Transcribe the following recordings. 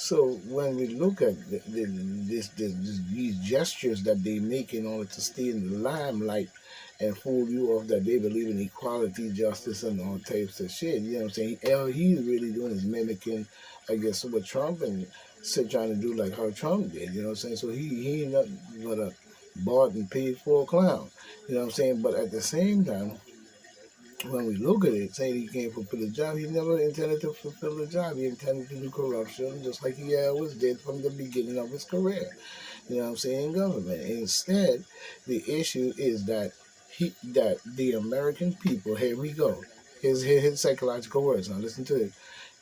So when we look at these gestures that they make in order to stay in the limelight and fool you off that they believe in equality, justice, and all types of shit, you know what I'm saying? All he's really doing is mimicking, I guess, what Trump and said trying to do like how Trump did, you know what I'm saying? So he ain't nothing but a bought and paid for a clown, you know what I'm saying? But at the same time, when we look at it, saying he can't fulfill the job, he never intended to fulfill the job. He intended to do corruption just like he always did from the beginning of his career. You know what I'm saying? In government. Instead, the issue is that the American people, here we go. His psychological words. Now listen to it.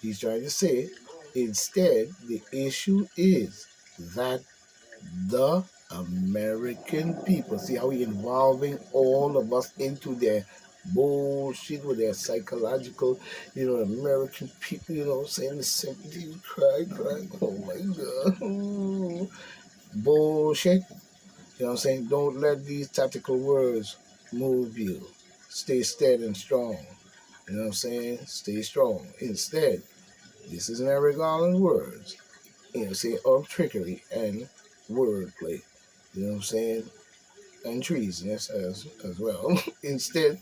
He's trying to say, instead, the issue is that the American people. See how he involving all of us into their bullshit with their psychological, American people, saying the sympathy, cry, cry. Oh my God. Bullshit. You know what I'm saying? Don't let these tactical words move you. Stay steady and strong. You know what I'm saying? Stay strong. Instead, this is Eric Garland words. Say of trickery and wordplay. You know what I'm saying? And treasonous as well. Instead,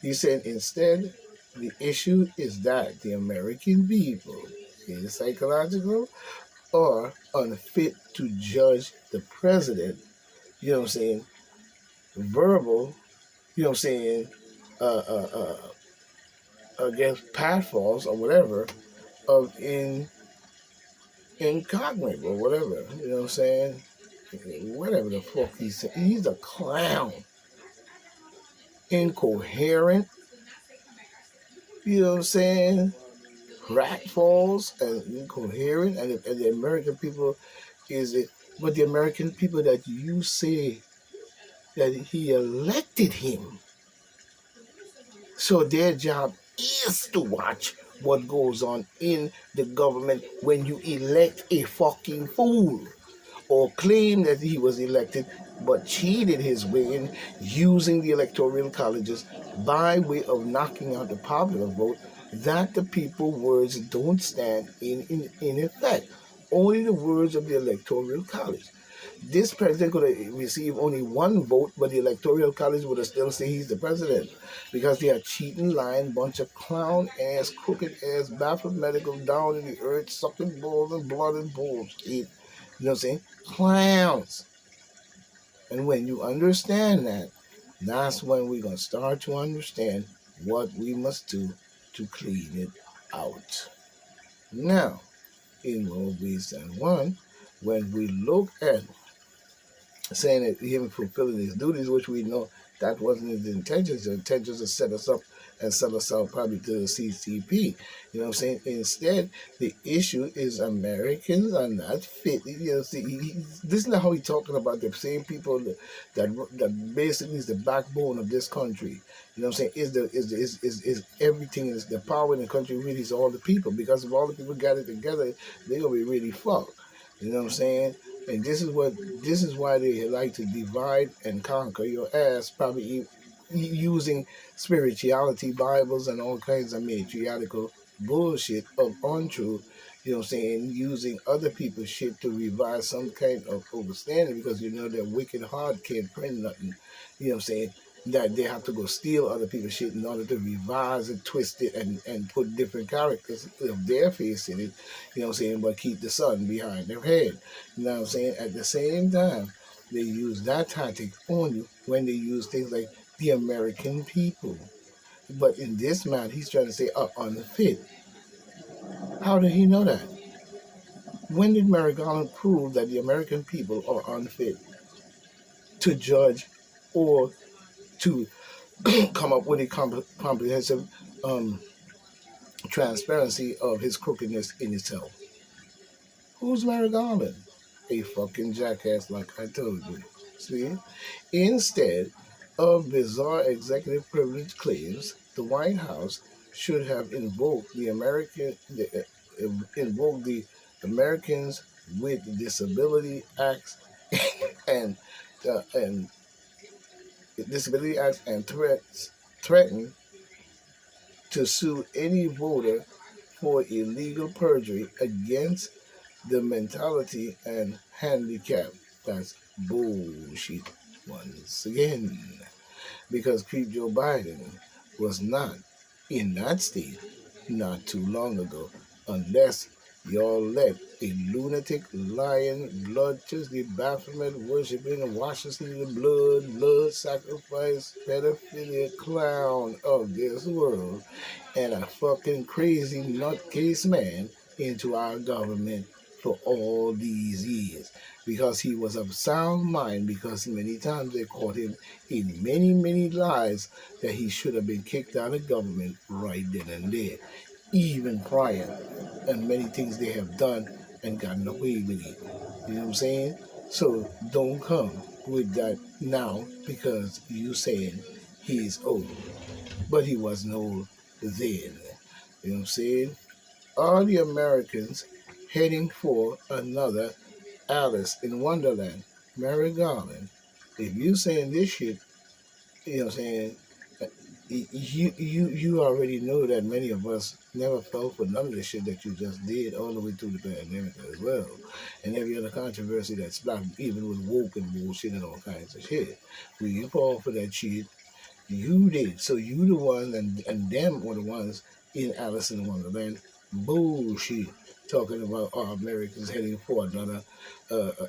he said, instead, the issue is that the American people, either psychological or unfit to judge the president, you know what I'm saying, verbal, you know what I'm saying, against pathfalls or whatever, of incognito or whatever, you know what I'm saying? Whatever the fuck he's a clown. Incoherent, you know what I'm saying? Pratfalls and incoherent, and the American people is it, but the American people that you say that he elected him, so their job is to watch what goes on in the government when you elect a fucking fool or claim that he was elected but cheated his way in using the electoral colleges by way of knocking out the popular vote, that the people words don't stand in effect. Only the words of the electoral college. This president could have received only one vote, but the electoral college would have still say he's the president because they are cheating, lying, bunch of clown ass, crooked ass, baffled medical, down in the earth, sucking balls and blood and bulls. You know what I'm saying? Clowns. And when you understand that, that's when we're going to start to understand what we must do to clean it out. Now, in more ways than one, when we look at saying that him fulfilling his duties, which we know that wasn't his intentions. The intentions to set us up and sell us out probably to the CCP. You know what I'm saying? Instead, the issue is Americans are not fit. You know, see, this is not how he's talking about the same people that basically is the backbone of this country. You know what I'm saying? Is everything is the power in the country really is all the people, because if all the people got it together, they're gonna be really fucked. You know what I'm saying? And this is why they like to divide and conquer your ass, probably using spirituality, Bibles, and all kinds of matriarchal bullshit of untrue, you know what I'm saying, using other people's shit to revive some kind of understanding, because you know their wicked heart can't print nothing, you know what I'm saying, that they have to go steal other people's shit in order to revise and twist it and put different characters of their face in it, you know what I'm saying, but keep the sun behind their head. You know what I'm saying? At the same time, they use that tactic on you when they use things like the American people. But in this man, he's trying to say unfit. How did he know that? When did Merrick Garland prove that the American people are unfit to judge or to come up with a comprehensive transparency of his crookedness in itself? Who's Merrick Garland? A fucking jackass, like I told you. See? Instead of bizarre executive privilege claims, the White House should have invoked the Americans with Disability Acts and and Disability Acts and threaten to sue any voter for illegal perjury against the mentality and handicap. That's bullshit once again. Because Creep Joe Biden was not in that state not too long ago, unless y'all let a lunatic, lying, bloodthirsty, Baphomet worshiping, Washington the blood sacrifice, pedophilia clown of this world and a fucking crazy nutcase man into our government for all these years because he was of sound mind, because many times they caught him in many lies that he should have been kicked out of government right then and there, even prior, and many things they have done and gotten away with it. You know what I'm saying? So don't come with that now because you saying he's old, but he wasn't old then. You know what I'm saying? Are the Americans heading for another Alice in Wonderland? Mary Garland, if you saying this shit, you know what I'm saying? uh, you already know that many of us never fell for none of the shit that you just did all the way through the pandemic as well, and every other controversy that's splattered, even with woke and bullshit and all kinds of shit. We didn't fall for that shit. You did. So you the one and them were the ones in Alice in Wonderland bullshit talking about Americans heading for another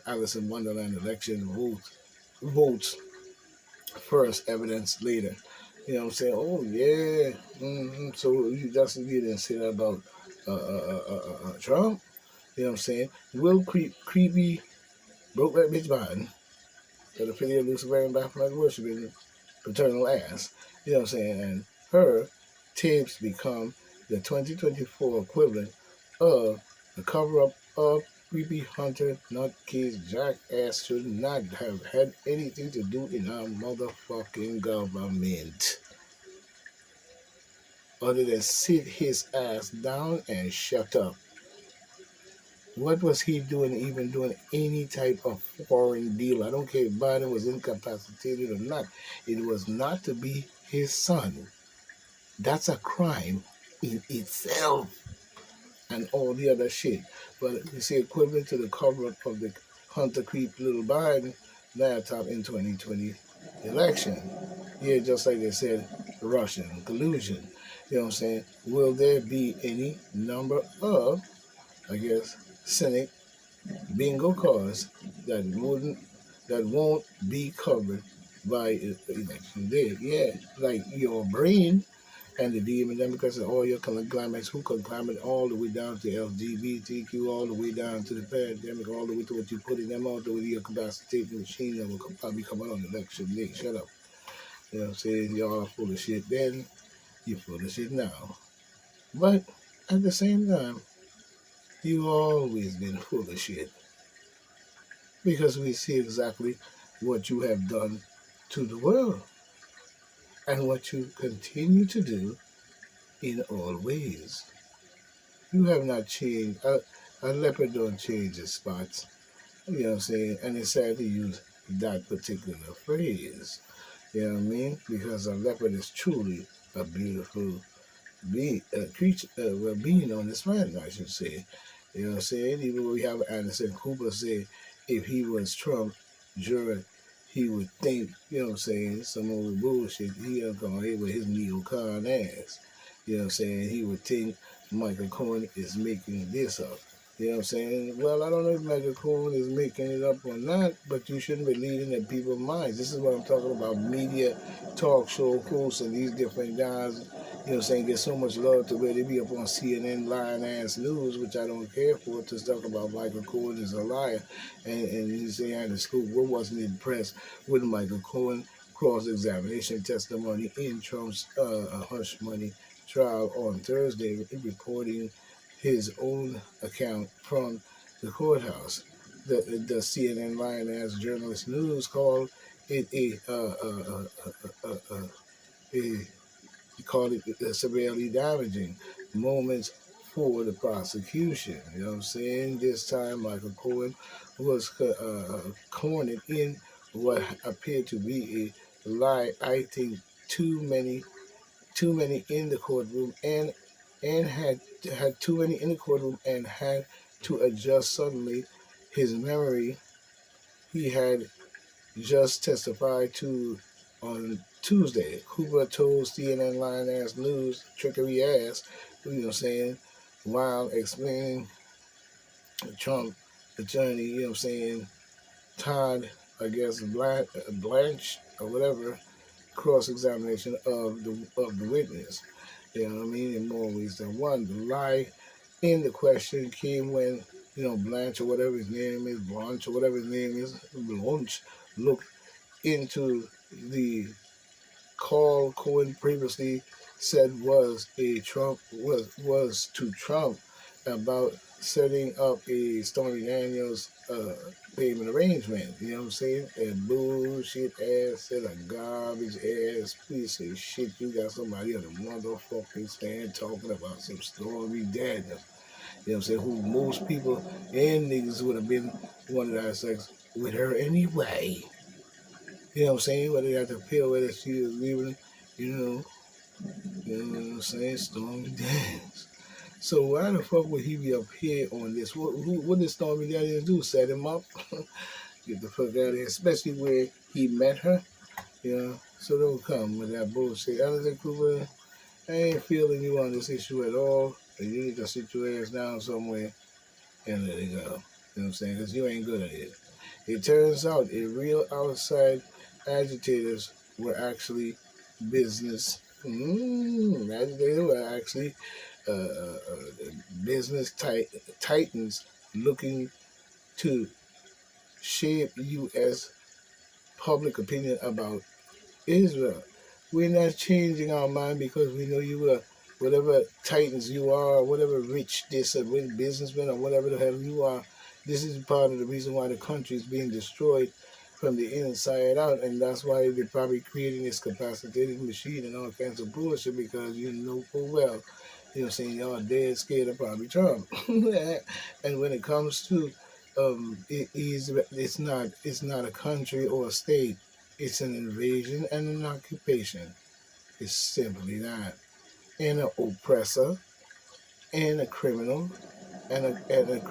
Alice in Wonderland election votes first, evidence later. You know what I'm saying? Oh yeah. So you just didn't say that about Trump. You know what I'm saying? Will creepy broke that bitch Biden, pedophilia, Luciferian, Baphomet worshiping, paternal ass. You know what I'm saying? And her tapes become the 2024 equivalent of the cover up of creepy hunter nutcase jackass should not have had anything to do in our motherfucking government other than sit his ass down and shut up. What was he doing, even doing any type of foreign deal? I don't care if Biden was incapacitated or not. It was not to be his son. That's a crime in itself and all the other shit. But you see, equivalent to the cover up of the Hunter Creep Little Biden laptop in 2020 election. Yeah, just like they said, Russian collusion. You know what I'm saying? Will there be any number of, I guess, cynic bingo cards that won't be covered by election day? Yeah, like your brain and the demon Democrats and all your conglomerates who conglomerate all the way down to LGBTQ, all the way down to the pandemic, all the way to what you put in them, all the way to your capacitating machine that will probably come out on election day. Shut up. You know what I'm saying? Y'all are full of shit then, you're full of shit now. But at the same time, you always been full of shit because we see exactly what you have done to the world and what you continue to do in all ways. You have not changed. A leopard don't change his spots. You know what I'm saying? And it's sad to use that particular phrase. You know what I mean? Because a leopard is truly a beautiful creature, well, being on this planet, I should say. You know what I'm saying? Even we have Anderson Cooper say if he was Trump juror, he would think, you know what I'm saying, some old bullshit. He don't come here with his neocon ass. You know what I'm saying? He would think Michael Cohen is making this up. You know what I'm saying? Well, I don't know if Michael Cohen is making it up or not, but you shouldn't be leading in people's minds. This is what I'm talking about. Media, talk show hosts, and these different guys, you know what I'm saying, get so much love to where they be up on CNN lying ass news, which I don't care for, to talk about Michael Cohen is a liar. And you say, I had to school, what wasn't impressed with Michael Cohen cross-examination testimony in Trump's hush money trial on Thursday, reporting his own account from the courthouse. The CNN Lioness Journalist News called it a he called it severely damaging moments for the prosecution. You know what I'm saying? This time, Michael Cohen was cornered in what appeared to be a lie. I think too many in the courtroom and had too many in the courtroom and had to adjust suddenly his memory. He had just testified to on Tuesday. Cooper told CNN Lioness News trickery ass, saying, while explaining Trump attorney, Todd, I guess Blanche or whatever, cross examination of the witness. In more ways than one. The lie in the question came when, Blanche or whatever his name is, Blanche or whatever his name is, Blanche looked into the call Cohen previously said was to Trump about setting up a Stormy Daniels payment arrangement. You know what I'm saying? A bullshit ass, a garbage ass piece of shit. You got somebody on the motherfucking stand talking about some Stormy Daniels. You know what I'm saying? Who most people and niggas would have been wanted to have sex with her anyway. You know what I'm saying? Whether they had to feel whether she was leaving, you know, you know what I'm saying? Stormy Daniels. So why the fuck would he be up here on this? What did Stormy Daniels do? Set him up? Get the fuck out of here. Especially where he met her. So don't come with that bullshit. Anderson Cooper, I ain't feeling you on this issue at all. And you need to sit your ass down somewhere and let it go. You know what I'm saying? Because you ain't good at it. It turns out a real outside agitators were actually business. Agitators were actually uh, uh, uh, business titans looking to shape U.S. public opinion about Israel. We're not changing our mind because we know you are whatever titans you are, whatever rich this or businessman or whatever the hell you are. This is part of the reason why the country is being destroyed from the inside out, and that's why they're probably creating this capacitated machine and all kinds of bullshit because you know full well, y'all dead scared of probably Trump. And when it comes to it's not a country or a state. It's an invasion and an occupation. It's simply that. And an oppressor and a criminal and a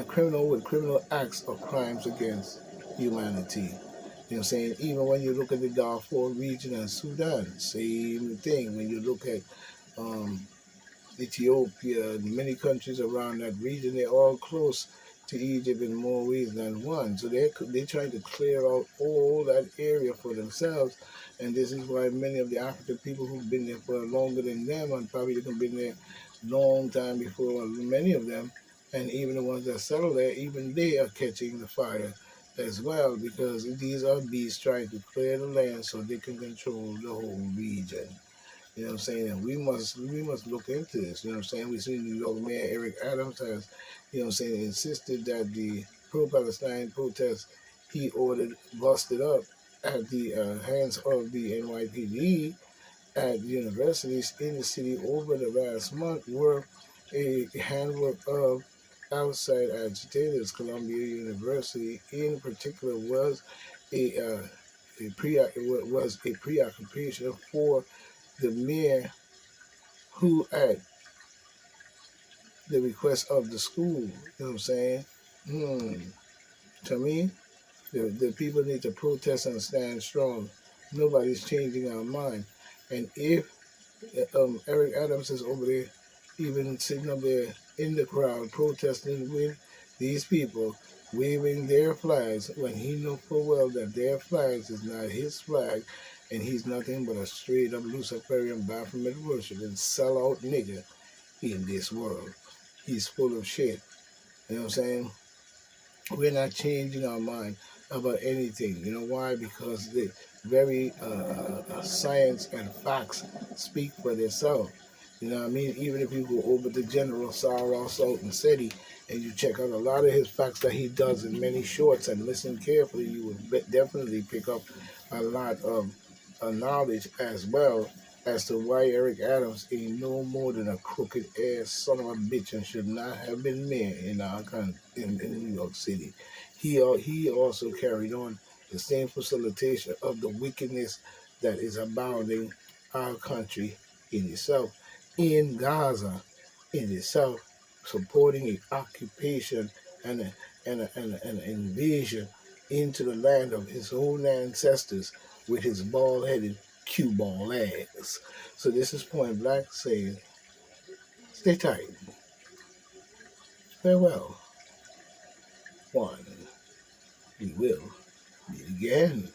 criminal with criminal acts or crimes against humanity. You know what I'm saying? Even when you look at the Darfur region and Sudan, same thing. When you look at um, Ethiopia and many countries around that region, they're all close to Egypt in more ways than one. So they're trying to clear out all that area for themselves. And this is why many of the African people who've been there for longer than them and probably have been there long time before many of them, and even the ones that settle there, even they are catching the fire as well because these are beasts trying to clear the land so they can control the whole region. You know what I'm saying? And we must look into this. You know what I'm saying? We see New York Mayor Eric Adams has, insisted that the pro-Palestine protests he ordered busted up at the hands of the NYPD at universities in the city over the last month were a handwork of outside agitators. Columbia University, in particular, was a was a preoccupation for the mayor who, at the request of the school, you know what I'm saying? To me, the people need to protest and stand strong. Nobody's changing our mind. And if Eric Adams is over there, even sitting up there in the crowd protesting with these people, waving their flags, when he knows full well that their flags is not his flag, and he's nothing but a straight up Luciferian Baphomet worshiping sellout nigga in this world. He's full of shit. You know what I'm saying? We're not changing our mind about anything. You know why? Because the very science and facts speak for themselves. You know what I mean? Even if you go over to General Sarah Sultan City and you check out a lot of his facts that he does in many shorts and listen carefully, you will definitely pick up a lot of knowledge as well as to why Eric Adams ain't no more than a crooked ass son of a bitch and should not have been mayor in our country, in New York City. He also carried on the same facilitation of the wickedness that is abounding our country in itself, in Gaza in itself. supporting an occupation and an invasion into the land of his own ancestors with his bald-headed cue ball ass. So this is Point Blank saying, stay tight. Farewell. One. We will meet again.